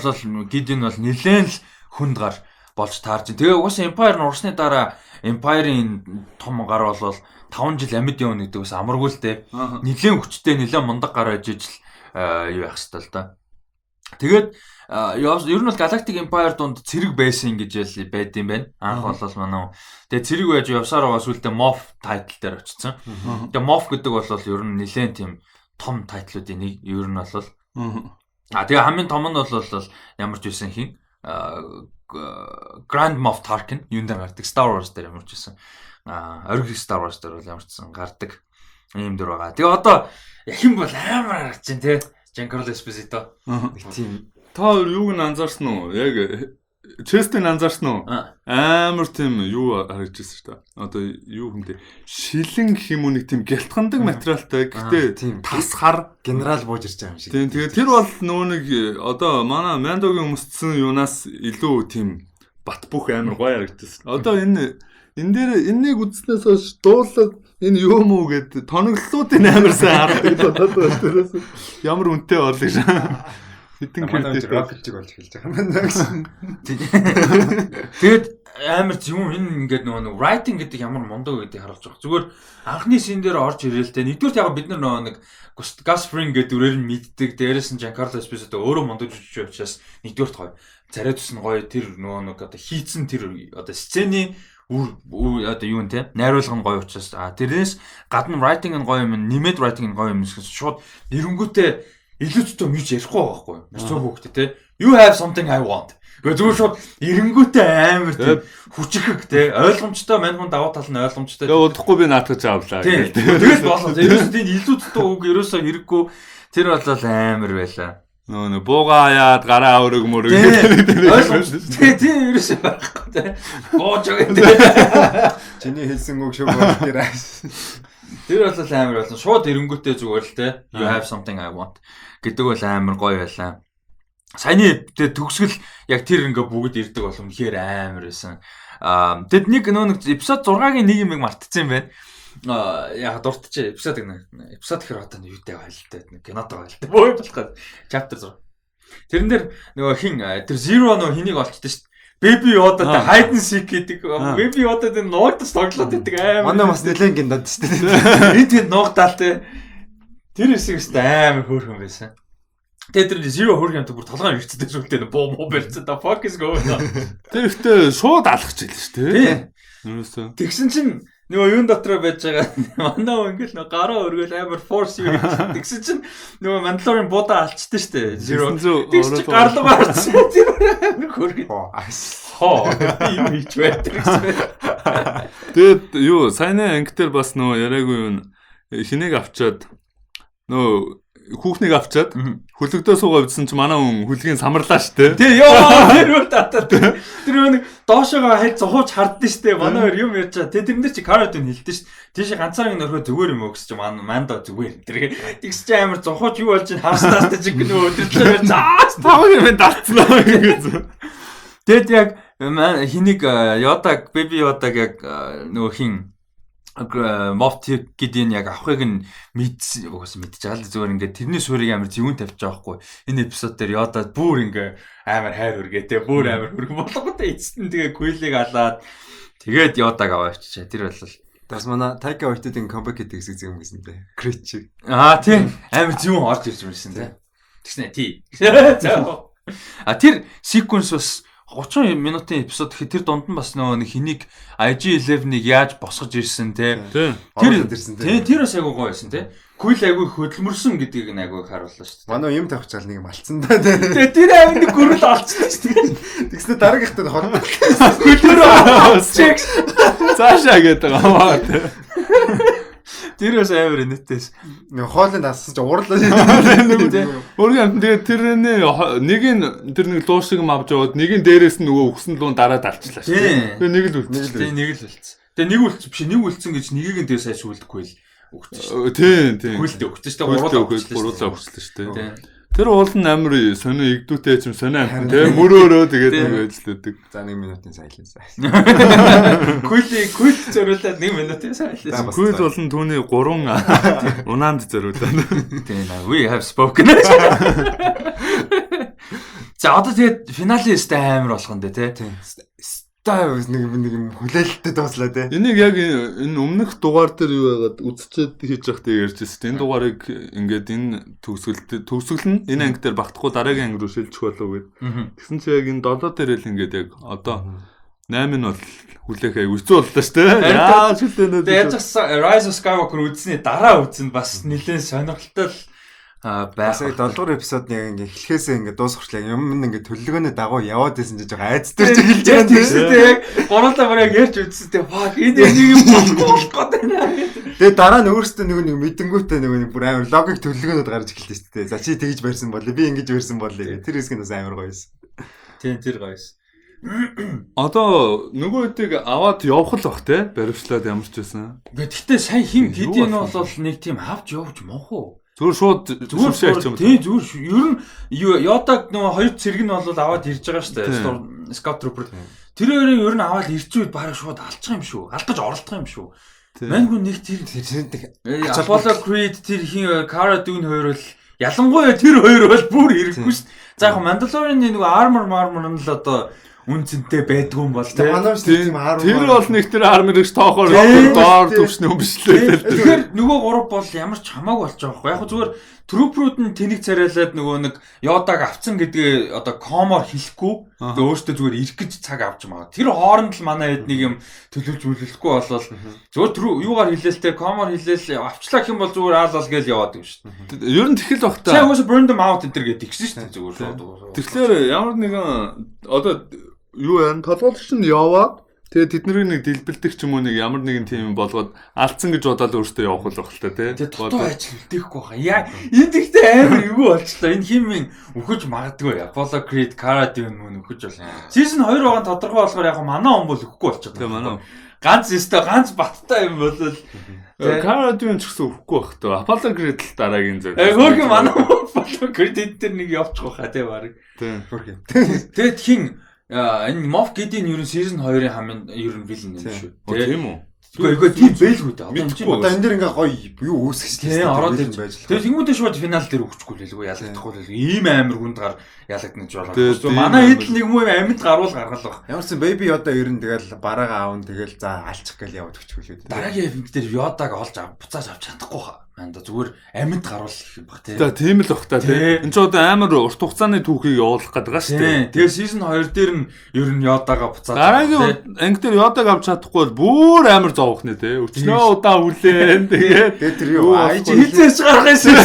Gideon бол нэлээд л хүнд гар болж таарч. Тэгээ угаасаа Empire нуурсны дараа Empire-ийн том гар бол 5 жил амьд явна гэдэг бас амаргүй л дээ. Нэлээд хүчтэй, нэлээд мундаг гар ажиж л юу яах хэвээр л да. Тэгээд ер нь бол Galactic Empire донд цэрэг байсан гэж байд юм байна. Анх бол манай. Тэгээ цэрэг байж явсаар байгаа сүлдээ Moff title дээр очсон. Тэгээ Moff гэдэг бол ер нь нэлээд тийм том тайтлуудын нэг ер нь бол тэгээ хамгийн том нь бол ямар ч байсан хин Grand Moff Tarkin юун дээр гардаг Star Wars дээр ямар ч байсан ориг Star Wars дээр бол ямар ч байсан гардаг. Ийм дөр байгаа. Тэгээ одоо яхим бол амар харагч чинь те. Giancarlo Esposito. Тийм. Та юуг нь анзаарсан уу? Яг Честен анзаарсан уу? Амар тийм юу харагдчихсан шүү дээ. Одоо юу юм те шилэн хэмүүнийг тийм гялтгандаг материалтай. Гэхдээ тас хар генерал бууж ирж байгаа юм шиг. Тийм тэгээ тэр бол нөгөө нэг одоо манай Мандогийн өмссөн юунаас илүү тийм бат бөх амар гоё харагдчихсан. Одоо энэ дээр энэнийг үзснээс хойш дуулаад энэ юу мүү гэд тоноглолуудын амар сайн хардаг бодоод байна. Ямар үнэтэй болоо гэж. Хитэн хэрэг графикчиг болж эхэлж байгаа юм. Тэгээд амар юм энэ ингээд нөгөө writing гэдэг ямар мундаг гэдгийг харуулж байгаа. Зүгээр анхны шин дээр орж ирээлтэй. Нэгдүгээр яг бид нар нөгөө нэг Gus Fring гэдэг дүрээр нь мэддэг. Дээрээс нь Giancarlo Esposito өөрөө мундаг жүжигч учраас нэгдүгээр гоё. Царай тус нь гоё тэр нөгөө нэг одоо хийцэн тэр одоо сцений одоо юу нэ найруулга нь гоё учраас тэрнээс гадна writing нь гоё юм нэмээд writing нь гоё юм гэсэн шууд нэрэнгүүтээ илүү зөв юуж ярихгүй байгаа байхгүй юу зөв хөөктэй те you have something I want гэх зүгээр шууд нэрэнгүүтээ амар тийм хүчрэх те ойлгомжтой мань хүн даваа тал нь ойлгомжтой тэгээ удахгүй би наатгаж авлаа тэгэл болоо ерөөсөө тийм илүү зөв үг ерөөсөө хэрэггүй тэр болол амар байлаа нөө бууга яад гараа өрөг мөрөг гэдэг. Тийм ерөөсөө байхгүй те. Гоож өгөө. Чиний хэлсэн үг шүү гоо. Тэр бол амар болсон. Шууд эренгүүтээ зүгээр л те. You have something I want гэдэг бол амар гоё байлаа. Саяны төгсгөл яг тэр ингээ бүгд ирдэг бол үнэхээр амар байсан. Тэд нэг нөө эпизод 6-гийн нэг юм мартчихсан юм байна. Яг дуртчих эпизод гэхэр одоо юутай байлтай нэг кинотой байлтай боо болох chapter 6 тэрэн дээр нөгөө хин тэр Zero нөгөө хэнийг олчдээ шүү дээ Baby Yoda-тай hide and seek гэдэг Baby Yoda-тай нуугдаж тоглоод байдаг амар манай бас нэлээд гиндад шүү дээ энэ тийм нуугдаал те тэр хэсэг өстэй амар хөөрхөн байсан тэгээд тэр Zero хөөрхөн юмтай бүр толгойн ирцдэг сүлдээ боо муу барьцсан да fuck is going on тэр ихтэй шууд алхаж ийлээ шүү дээ тийм тэгсэн чинь нөгөө юун дотроо байж байгаа манай ингээл нөгөө гараа өргөөл амар force юу тэгсэн чинь нөгөө Mandalorian буудаа алчдээ штэ Zero тэгсэн гарлуу гарсан тэр амар хөргөө юу хийж байдаг тэгээд юу сайн ангитэр бас нөгөө яриагүй юу хинэг авчаад нөгөө хүүхнийг авчаад хөлөгдөө суугаа үзсэн чи манай хүн хөлгийн самарлаа штэ. Тий ёо хэрүүл татаа. Тэр нэг доошоогоо хайд зохууч хардсан штэ. Манай хоёр юм ярьж байгаа. Тэрнэр чи каротын хилдэж штэ. Тийш ганцаараа нөрхөө зүгээр юм өгсөж мандо зүгээр. Тэр тэгс чи амар зохууч юу болж ин хааснаас чи нөө өдөрлөө заа таваг юм датснаа гэж. Тэгэд яг хэнийг Yoda Baby Yoda яг нөгөө хин Moff Gideon яг авахыг нь мэдчихээл зүгээр ингээд тэрний суурийг амар зөвүүн тавьж байгаа хгүй энэ эпизод дээр Yoda бүр ингээ амар хайр хүргээ те бүр амар хүргэн болготой эцэст нь тэгээ Quill-ийг алаад тэгээд Yoda-г аваачаа тэр бол бас манай Taika Waititi-ийн comeback гэдэг хэсэг зэм гэсэн те Creed чи тийм амар зөвүүн орж ирж байсан те тэгснэ тий тэр sequence бас 30 минутын эпизод гэхэд тэр дунд нь бас нөгөө хэнийг IG-11-ыг яаж босгож ирсэн те. Тэр бас айгуу гоё байсан те. Quill айгуу хөдөлмөрсөн гэдгийг нь айгуу харууллаа шүү дээ. Манай юм тавьж чаал нэг малцсан да. Тэр айгуу нэг гөрөл олцсон шүү дээ. Тэгснэ дараагийнхтай хорно. Хөлөөрөө чек. Цаашаа гэдэг аваа те. Тэр бас амар нэтээс. Нэг хоолнд ассан чи уурлаа. Өөргөө амт тэгээд нэг нь тэр нэг луу шиг юм авч яваад нэг нь дээрээс нь нөгөө өгсөн луун дараад алчлаа шүү. Тэгээд нэг л үлдсэн. Тэгээд нэг л үлдсэн. Тэгээд нэг үлдсэн биш нэг үлдсэн гэж нэгийг нь дээр сайн шүүлдэхгүй л өгсөн шүү. Тийм. Хүлдэ өгсөн шүү. Гуруулаа өгсөн шүү дээ. Тэр уул нь амар сонио игдүүтэй ч юм сонио амт те мөрөөрөө тэгээд нэг ажилладаг. За 1 минутын сайлаас. Quill зориулаад 1 минутын сайлаас. Quill болон түүний 3 унаанд зориулаад. Тийм we have spoken. За одоо тэгээд финалийн стай амар болгоно дээ те. Нэг юм хүлээлттэй дууслаа те. Энийг яг энэ өмнөх дугаар дээр юу байгаад үдчихэд хийж байхдаа ярьжсэн. Энэ дугаарыг ингээд энэ төгсгөл нь энэ анги дээр багтахгүй дараагийн анги руу шилжих болов гэд. Тэгсэн чи яг энэ 7 дээр л ингээд яг одоо 8 нь бол хүлээх аяг хэцүү боллоо шүү дээ. Яа шилдэнэ. Тэгээд Rise of Skywalker үзсний дараа үзэн бас нэлээд сонирхолтой Сая 7 дугаар эпизод яг ингээ эхлэхээсээ ингээ дуусчихлаа. Юм ингээ төлөвлөгөөний дагуу яваад байсан чинь жоо айцтай ч хэлж байгаа юм тийм яг гурлаа бараг ярьж үзсэн. Фак энэ нэг юм болох гэдэг. Тэгээ дараа нь өөрөөсөө нэг мэдэнгүүтээ нэг бүр амар логик төлөвлөгөөнүүд гарч эхэлсэн шүү дээ. За чи тэгж барьсан болоо би ингэж барьсан болоо гэх. Тэр хэсэг нь бас амар гоё байсан. Тийм тэр гоё байсан. Одоо нөгөө хэдийг аваад явах л бах те баривчлаад ямар ч байсан. Гэхдээ сайн хим хэдийн нь бол нэг тийм авч явж мох уу? Зүгээр шууд шаарч юм. Тийм зүгээр ер нь Yoda нөгөө хоёр цэрэг нь бол аваад ирж байгаа шүү дээ. Scout Trooper. Тэр хоёрын ер нь аваад ирж үед бараг шууд алчих юм шүү. Алдаж оролдох юм шүү. Маньгүй нэг тэр Apollo Creed тэр хин Cara Dune хоёр бол ялангуяа тэр хоёр бол бүр ирэхгүй шүү. За яг Mandalorian нэг armor нь л одоо үнцэнтэй байдгүй юм бол тийм тэр бол нэг тэр армор гэж тоохоор доор төвшнө юм биш лээ. Тэгэхээр нөгөө гурав бол ямар ч хамаагүй болж байгаа байхгүй. Яг зүгээр трүүпрүүд нь тэнийг царайлаад нөгөө нэг Yoda-г авцсан гэдгээ одоо комоор хэлэхгүй тэгээ өөртөө зүгээр ирэх гэж цаг авч байгаа. Тэр хооронд л манай хэд нэг юм төлөвлөж үлдэхгүй болвол зүгээр юугаар хэлээлтэй комоор хэлээл авчлаа гэх юм бол зүгээр аалал гээл яваад юм шүү дээ. Ер нь тэгэл бах та. Сайн уусаа Brandon Mount энэ төр гэдэг чинь шүү дээ зүгээр шууд. Тэгэхээр ямар нэгэн одоо юу вэ? Толгойлогч нь яваад тэгээ тэднийг нэг дэлбэлдэх ч юм уу нэг ямар нэгэн тийм болгоод алдсан гэж бодоод өөртөө явах л байх л та тий. Тэгээ дотоо ажил үлдээхгүй хаа. Яа энэ тэгтээ амар юу болчлаа. Энэ химийн өгөж магадгүй. Apollo Creed Cara Dune мөн өгөж болно. Season 2 байгаа тодорхой болохоор яг манай он бол өгөхгүй болчиход. Тэгээ манай ганц баттай юм болол Cara Dune ч гэсэн өгөхгүй байх тоо. Apollo Creed л дараагийн зөв. Хөөрхөн манай Apollo Creed дээр нэг явчих واخа тий баг. Тий хөөрхөн. Тэгээд хин энэ Moff Gideon ер нь season 2-ын хамгийн ер нь villain юм шүү. Тийм үү? Үгүй тийм байлгүй дээ. Одоо энэ дэр ингээ гоё юу үүсгэж ороод ирж байж. Тэгээд тэнгуүдээ шууд финал дээр өгчихгүй л байлгүй ялагдахгүй л ийм амар хүнд гар ялагдана ч болоо. Манай хэд л нэг юм амьд гаруул гаргал баг. Ямар ч baby Yoda ер нь тэгэл бараагаа аавн тэгэл за алчих гээл яваад өгчихгүй лээ. Дараагийн фильм дээр Yoda-г олж буцааж авч чадахгүй хаа. Манда зүгээр амьд гаруул их юм баг тий. Тийм л бах та тий. Энд ч одоо амар урт хугацааны түүхийг явуулах гэдэг байгаа шүү дээ. Тэгээ season 2 дээр нь ер нь Yoda-га буцааж дараагийн анги дээр Yoda-г авч чадахгүй бол бүр амар зовох нэ тий. Өчнөө удаа үлээн тэгээ тэр юу IG хизээч гарах юм.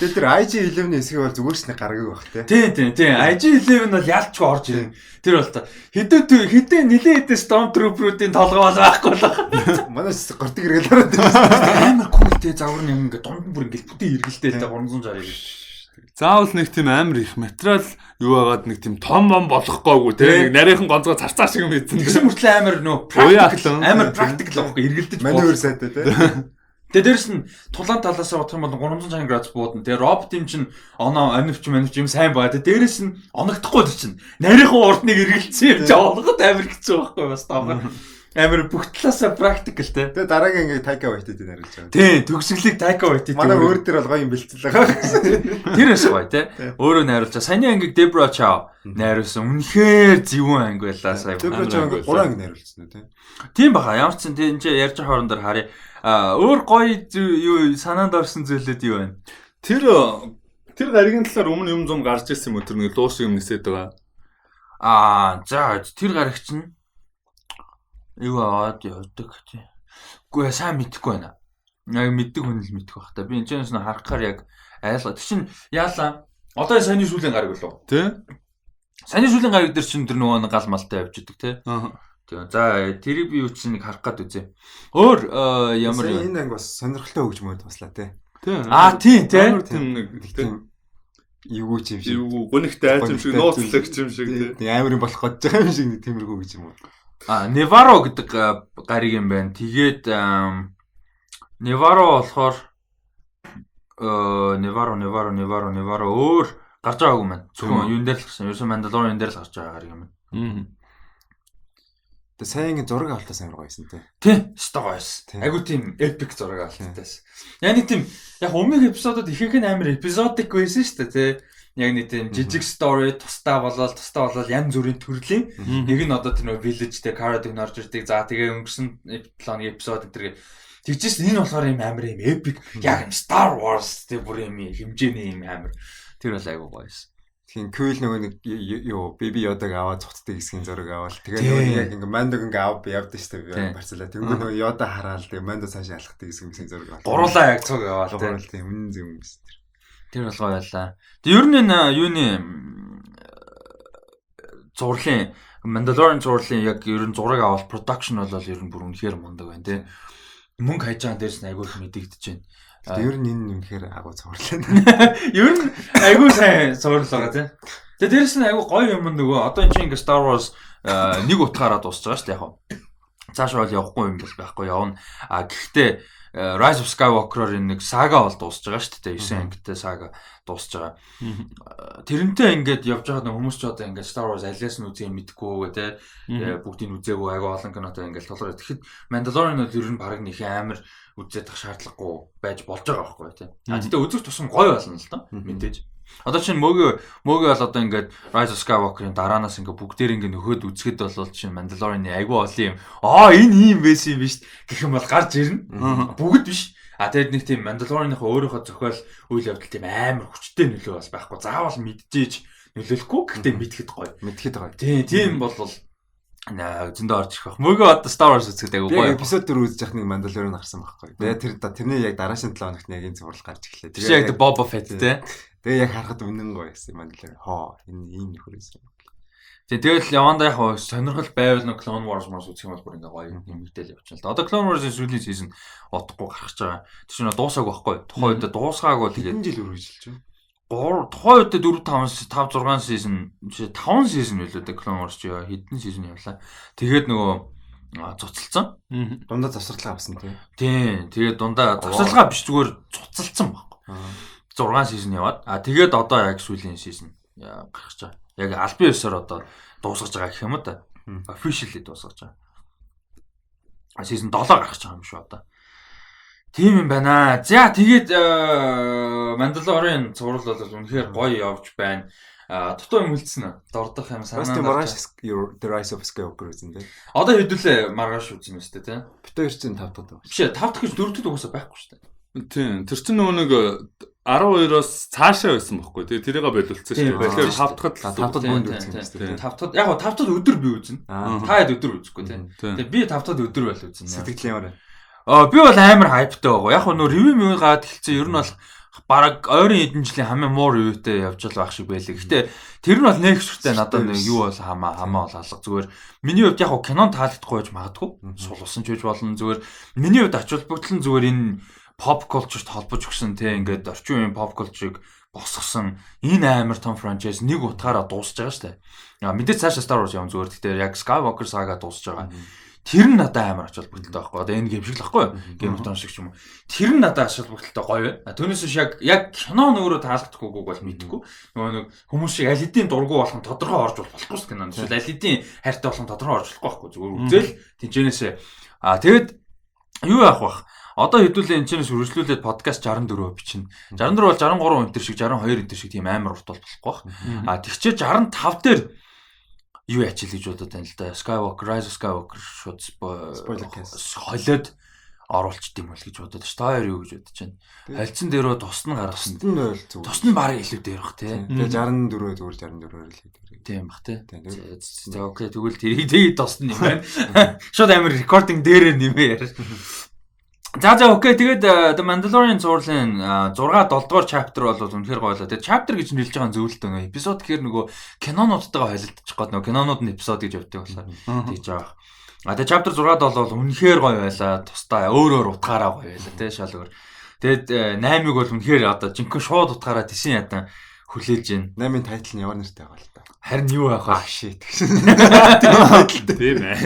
Тэр IG11 эсхийг бол зүгээр ч нэг гаргадаг байх тий. Тийм. IG11 бол ялчгүй орж ирнэ. Тэр бол та хэдэн нилээ хэдэн Stormtrooper-уудын толгой бол байхгүй л. Манай гортыг эргэл ороод амар култэй загвар юм ингээ дунд нь бүр ингээ бүтэн эргэлтэй л 360. Заавал нэг тийм амар их материал юу байгаад нэг тийм том болохгүйгүй тий. Нэг нарийнхан гонцгой царцаа шиг юм ийцэн. Гэсэн мөртлөө амар нөө амар практикл байхгүй эргэлдэж манай өөр сайтай тий. Тэгээ дээрэс нь тулаан талаас бодох юм бол 360 градус буудна. Тэгээ робот юм чинь оноо анивч юм сайн баа. Тэгээ дээрэс нь оногдохгүй чинь. Нарийнхан урдныг эргэлцсэн юм чи олгоход амар хэцүү байхгүй бас таамаа. Амар бүх талаасаа практикл те. Тэгээ дараагийн ингээ Taika Waititi нарилж байгаа. Тийм, төгсгөлийг Taika Waititi. Манай өөр дээр бол гоё юм бэлтгэл байгаа. Тэр бас гоё те. Өөрөө найруулж байгаа. Саяны ангийг Deborah Chow найруулсан. Үнэхээр зөвүүн анги байлаа сая. Deborah Chow 3 анги найруулсан үү те. Тийм баха. Ямар ч тийм энэ ярьж байгаа хоорондоор харъя. Өөр гоё юу санаанд орсон зүйлүүд юу вэ? Тэр гаригийн талаар өмнө юм зам гарч ирсэн юм уу? Тэр нэг луу шиг юм нисээд байгаа. За тэр гарагч нь юу аваад явдаг тий. Үгүй сайн мэдэхгүй байна. Яг мэддэг хүн л мэдэх бах та. Би энэ ч нэг харахаар яг айлга. Тэр чинь яалаа. Одоо саяны сүүлийн гараг болов. Тий. Саяны сүүлийн гараг дээр чинь тэр нөгөө гал малтай явж идэг тий. За тэрийг би юу ч нэг харах гад үзье. Өөр ямар юм энэ анги бас сонирхолтой хөгжмөд туслаа тий. Тийм тий. Тийм нэг юу ч юм шиг. Юу гонигтай айц юм шиг нууцлагч юм шиг тий. Амар юм болох гэж байгаа юм шиг нэг тиймэрхүү гэж юм уу. Nevarro гэдэг гариг юм байна. Тэгээд Nevarro болохоор Nevarro өөр гарч байгаагүй маань. Зөвхөн юун дээр л гарсан. Ерөөсөн Mandalorian дээр л гарч байгаа гариг юм байна. Тэ сайн зураг авалтаас амар гоёсэн тий. Тий, өстой гоёсэн. Айгу тийм epic зураг авалтаас. Яг нэг тийм яг өмнөх эпизодод ихэнх нь амар эпизодик байсан шүү дээ тий. Яг нэг тийм жижиг story тусдаа болоод янз бүрийн төрлийн нэг нь одоо тэр нөө village дээр Cara Dune орж ирдэг. За тэгээ өнгөрсөн 7 хоногийн эпизод энэ тэгжээс энэ болохоор юм амар юм epic яг Star Wars тэр бүр юм хэмжээний юм амар тэр бол айгу гоёсэн. Тийм Кюл нөгөө нэг юу Беби Йодаг аваад цуцдаг хэсгийн зураг аваад тэгээ нөгөө яг ингээ Мандог ингээ аваад явдаг шүү дээ Барселона. Тэнгүү нөгөө Йода хараал тэгээ Мандо цаашаа алхахдаг хэсгийн зураг аваад. Гуруулаа яг цуг аваад тийм үнэн зөв юм биш. Тэр болгоо байлаа. Тэг ер нь энэ юуны зурлын Mandalorian зурлын яг ер нь зураг аваад production бол ер нь бүр үнэхээр мундаг байна тий. Мөнгө хайж байгаа дээрс нь айгүй их мэдэгдэж байна. Ер нь энэ үнэхээр агуу цуурлаа. Ер нь айгүй сайн цуурлаа тий. Тэгээ дээрс нь айгүй гоё юм нөгөө одоо энэ чинь ингээ Star Wars нэг утгаараа дуусч байгаа шүү дээ яг хаа. Цаашаа бол явахгүй юм бол байхгүй явна. Гэхдээ Rise of Skywalker-оор нэг сага бол дуусж байгаа шүү дээ. 9 ангитай сага дуусж байгаа. Тэрнтэй ингээд явж байгаа нэг хүмүүс ч одоо ингээд Star Wars алиас нь үзье мэдгүй те бүгдийг үзээгүй айгүй олон кинотой ингээд толгой. Тэгэхэд Mandalorian бол ер нь баг нэг амар үзээд тах шаардлагагүй байж болж байгаа байхгүй те. Тэгтээ үзэх тусам гоё болно л доо мэдээж. Одоо чинь мөөгөө бол одоо ингээд Rise of Skywalker-ын дараанаас ингээд бүгдээр ингээд нөхөд үзэхэд бол чинь Mandalorian-ы айгүй олон юм. Энэ ийм байсан юм биш гэх юм бол гарч ирнэ. Бүгд биш. Тэгээд нэг тийм Mandalorian-ийнхаа өөрийнхөө зохиол үйл явдал тийм амар хүчтэй нөлөө бас байхгүй. Заавал мэдчихэж нөлөөлөхгүй гэхдээ мэдхэд гоё. Мэдхэд гоё. Тийм бол зөндөө орж ирэх байх. Мөөгөө одоо Star Wars үзэхэд айгүй гоё. Эпизод 4 үзэж яхад нэг Mandalorian гарсан байхгүй. Тэгээд тэрний яг дараашин 7 хоногт яг энэ зурвал гарч эхлэв. Тэгээ яг Boba Fett те. Тэгээ яг харахад үнэн гоё гэсэн Mandalorian. Энэ ийм нөхөр байсан. Тэгэл явандаа яг сонирхол байвал нэг Clone Wars үзэх юм бол бүр ингээ гоё юм мэдээл явчихна л да. Одоо Clone Wars-ийн сүүлийн season удахгүй гарч байгаа. Тэр чинь дуусаагүй байхгүй. Тухайн үед дуусгаагүй тэгээд хэдэн жил үргэлжилж байна. Тухайн үед 4 5 6 season 5 season билүү дээ Clone Wars чи хэдэн season явлаа. Тэгээд нөгөө цуцалсан. Дундаа завсарлага авсан тий. Тэгээд дундаа завсарлага биш зүгээр цуцалсан байхгүй. 6 season яваад. Тэгээд одоо яг сүүлийн season гарч байгаа. Яг албан ёсоор одоо дуусгаж байгаа гэх юм уу та. Officially дуусгаж байгаа. Season 7 гарч байгаа юм шүү одоо. Тийм юм байна. За тэгээд Mandalorian цуврал бол үнэхээр гоё явж байна. Дутуу юм үлдсэн үү? Дордох юм санаа. The Rise of Skywalker үзэн дээ. Одоо хэдүүлээ маргааш үзсэн юм шүү дээ, тийм. Битээр чинь 5 дахь байгаа. Биш 5 дахь гэж 4 дахь угаасаа байхгүй шүү дээ. Тийм. Тэр чинь нөгөө нэг 12-оос цаашаа байсан байхгүй. Тэгээ тэрийг бодулцсан шүү дээ. Тэгэхээр 5 дахьд мөнд үзсэн юм шүү дээ. 5 дахьд яг 5 дахьд өдөр би үзнэ. Та хэд өдөр үзэхгүй тийм. Тэгээ би 5 дахьд өдөр байл үзнэ. Сэтгэл ямар вэ? Би бол амар хайптай байгаа. Яг нөө ревю муу гаад хэлсэн. Ер нь бол бараг ойрын хэдэн жилийн хамгийн муу ревютэй явж байгаа шиг байлээ. Гэхдээ тэр нь бол нэг шүртэй надад нэг юу бол хамаа бол алга зүгээр. Миний хувьд яг кинон таалагдахгүй байж магадгүй. Сулсан ч байж болно зүгээр. Миний хувьд ачаал бүгдлэн зүгээр энэ pop culture-т холбож өгсөн те ингээд орчин үеийн pop culture-ыг босгосон энэ амар том франчайз нэг утгаараа дуусж байгаа шүү дээ. Мэдээж цаашаа Star Wars явна зүгээр. Гэхдээ яг Skywalker saga дуусж байгаа. Тэр нь надад амар ачаал бүгдэлтэй байхгүй. Одоо энэ гейм шиг л байхгүй юу? Game of Thrones шиг ч юм уу. Тэр нь надад ачаал бүгдэлтэй гоё байна. Түүнээс биш яг кино нөөрөө таалагдахгүйг бол мэдгүй. Нөгөө нэг хүмүүс шиг аль хэдийн дургу болох нь тодорхой орж болохгүй шүү кинонд. Эсвэл аль хэдийн хайртай болох нь тодорхой орж болохгүй байхгүй. Зүгээр үзэл тэнцэнээсээ. Тэгэд юу яах вэ? Одоо хэдүүлээ энэ чэнэс үргэлжлүүлээд подкаст 64 бичнэ. 64 бол 63 өнтер шиг 62 өнтер шиг тийм амар урт болохгүй бах. Тэгчээ 65 дээр юу ячил гэж бодоод байна л да. Skywalker, Rise of Skywalker шууд spoiler cast холиод оруулчт юм бол гэж бодоод ш. Та хоёр юу гэж бодож байна? Хальцсан дээрөө тусна гаргасан. Тус нь баг илүү дээр бах тий. Тэгээ 64 зүгээр 64-оор л хэлээ. Тийм бах тий. За окей тэгвэл тэрийг тусна юм байна. Шууд амар recording дээрээ нэмээ яриа. За окей тэгээд The Mandalorian зурлын 6 7 дугаар chapter бол үнэхээр гоё л. Тэгээд chapter гэж нэрлэж байгаа зөвлөлтөө нөө эпизод гэхээр нөгөө кинонуудтайгаа холилдчих гээд нөгөө кинонууд нь эпизод гэж явдаг болохоор тэгж байгаа. Тэгээд chapter 6-д бол үнэхээр гоё байлаа. Тусдаа өөр утгаараа гоё байлаа тий шал өөр. Тэгээд 8-ыг бол үнэхээр одоо жинхэнэ шууд утгаараа тийшин ядан хүлээж байна. 8-ын тайтл нь ямар нэртэй байгаа л та. Харин юу байх вэ? Shit. Тийм ээ.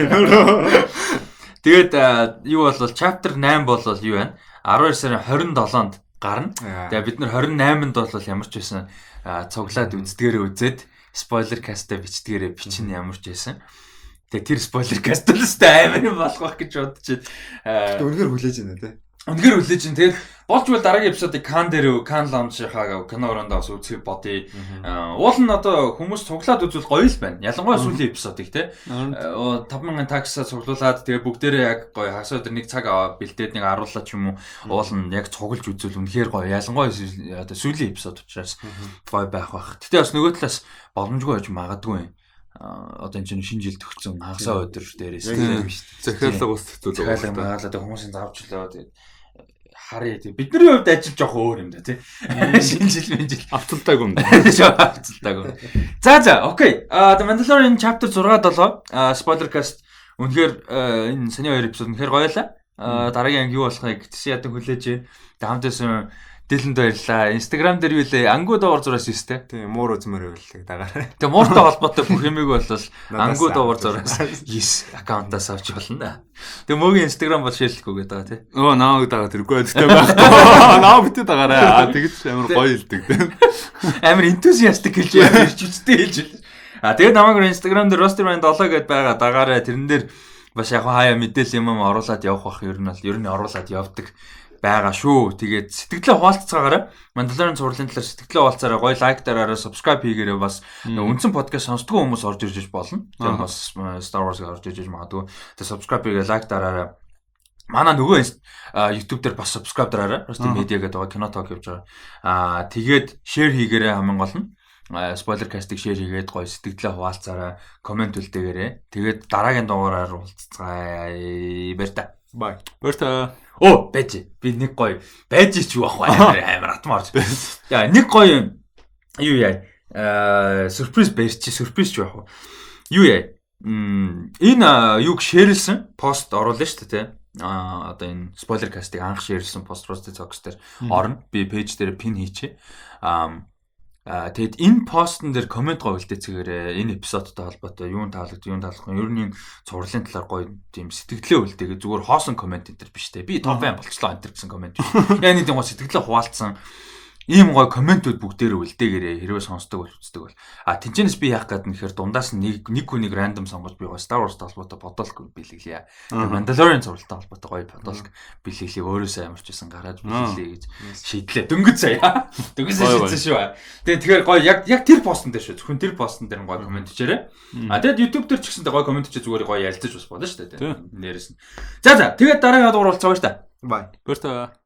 Тэгээд юу бол chapter 8 бол юу вэ? 12 сарын 27-нд гарна. Тэгээд бид нар 28-нд бол ямар ч байсан цуглаад үздэгээрээ үзээд spoiler cast-а бичдгээрээ бичин ямар ч байсан. Тэгээд тэр spoiler cast-аас амар болох байх гэж бодож байна. Үнэхээр хүлээж байна те. Үнэхээр хүлээж чинь тэгээд болж бол дараагийн эпизодыг Кан дээр Кан лаунжийнхаа кино орондоо бас үзэх бодъё. Уул нь одоо хүмүүс цуглаад үзвэл гоё л байна. Ялангуяа сүүлийн эпизодыг те 5000 таксаа цуглуулад тэгээд бүгдээрээ яг гоё хагас өдөр нэг цаг бэлдээд нэг арууллаа ч юм уу уул нь яг цуглаж үзвэл үнэхээр гоё. Ялангуяа одоо сүүлийн эпизод учраас гоё байх бах. Гэтэ бас нөгөө талаас боломжгүй байж магадгүй. Одоо энэ чинь шинэ жил төгссөн хагасаа өдөр дээрээс тийм шүү дээ. Захиалга ус хэцүү л байна. Захиалга одоо хүмүүсийн завчлаа тэгээд харъя тий. Бидний хувьд ажил жоох өөр юм да тий. Шинэ жил авталтайг юм. Авталтайг. За окей. The Mandalorian chapter 6-7 spoiler cast үнэхээр энэ саний 2 эпизод үнэхээр гоё лаа. Дараагийн анги юу болохыг тэгсэн ядан хүлээж. Хамтайсан Дэлэнд баярлаа. Instagram дээр юу лээ? Ангуу доор зураас юус те. Тийм, муур үзмэр байлаа дагаарай. Тэгээ мууртай холбоотой бүх юмыг бол ангуу доор зураас 9 аккаунтаас авч болно да. Тэгээ мөгийн Instagram бол шеэрлэхгүй гэдэг байгаа тий. Нааг дагаа тэргүй байдтай байхгүй. Наа битээ дагаарай. Тэгэж амар гоё хэлдэг тийм. Амар enthusiastic хэлж байгаа ирч үстэй хэлж байна. Тэгээд намайг Instagram дээр Rosterman 7 гэдээ байгаа дагаарай. Тэрэн дээр бас яг хаяа мэдээлэл юм оруулаад явах бах ер нь оруулаад явдаг байгаа шүү. Тэгээд сэтгэлээ хуваалццаагаараа Mandalorian цувралын талаар сэтгэлээ хуваалцаараа гоё лайк дараараа subscribe хийгээрэй бас үндсэн подкаст сонсдгоо хүмүүс орж ирж болно. Тэгээд бас Star Wars-ыг орж ирж магадгүй. Тэгээд subscribe хийгээ лайк дараараа. Манай нөгөө YouTube дээр бас subscribe дараараа. Roster Media гэдэг байгаа кино talk явж байгаа. Тэгээд share хийгээрэй хамгийн гол нь. Spoiler cast-ыг share хийгээд гоё сэтгэлээ хуваалцаараа, комент үлдээгээрэй. Тэгээд дараагийн дугаараар уулзцгаая. Баяртай. Bye. Баяртай. Оо, байж. Би нэг гоё байж ч юу ах амар атмаарч. Яа, нэг гоё юу яа. Сюрприз барьчих, сюрприз ч яах вэ? Юу яа. Энэ юг шеэрлсэн пост оруулаа шүү дээ, тий. Одоо энэ spoiler cast-ыг анх шеэрлсэн пост Rusty Talks дээр орно. Би пэйж дээр пин хийчихье. Тэгэд энэ постн дээр комент гоё үлдээцгээрээ энэ эпизодтой холбоотой юун таалагдсан ер нь цувралын талаар гоё тийм сэтгэлээ үлдээгээ зүгээр хоосон комент энэ төр биш те би топ фэн болчихлоо энэ төр гэсэн комент биш. Яа нэг тийм гоё сэтгэлээ хуваалцсан ийм гоё комментүүд бүгдээрээ үлдээгээрээ хэрвээ сонсдог бол үздэг бол тэнцэнэс би яах гээд нэхэр дундаас нэг хүнийг рандом сонгож би гоё Star Wars холбоотой бодолк бэлгэлье. Mandalorian цувралтай холбоотой гоё бодолк бэлгэлийг өөрөөсөө ямарчсан гараад бэлгэлье гэж шийдлээ. Дөнгөж сая. Дөнгөж шийдсэн шүү. Тэгэхээр гоё яг тэр постн дээр шүү. Зөвхөн тэр постн дээр гоё комент хийчээрэй. Тэгээд YouTube дээр ч гэсэнтэй гоё комент хийчих зүгээр гоё ялцаж бас болно шүү дээ. Нэрээс нь. За тэгээд дараагийн дугаар уулзцаа баяр та. Bye. Баяртай.